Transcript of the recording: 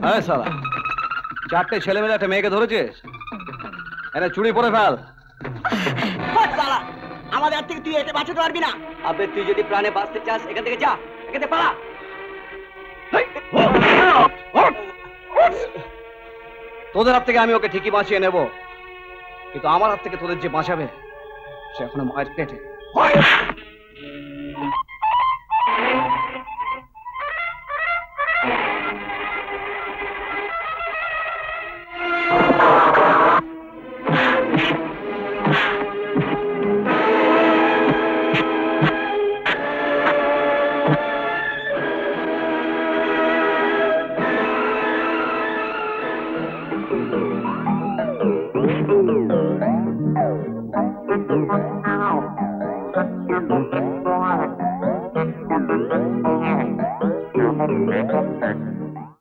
হ্যাঁ সালা, চারটে ছেলে মেয়ে একটা মেয়েকে ধরেছিস, এনে চুড়ি পরে ফেল। সালা, আমাদের হাত থেকে তুই এতে বাঁচাতে পারবি না। আবে তুই যদি প্রাণে বাঁচতে চাস এখান থেকে যা, এখান থেকে পালা। তোদের হাত থেকে আমি ওকে ঠিকই বাঁচিয়ে নেব, কিন্তু আমার হাত থেকে তোদের যে বাঁচাবে সে এখনো মায়ের পেটে।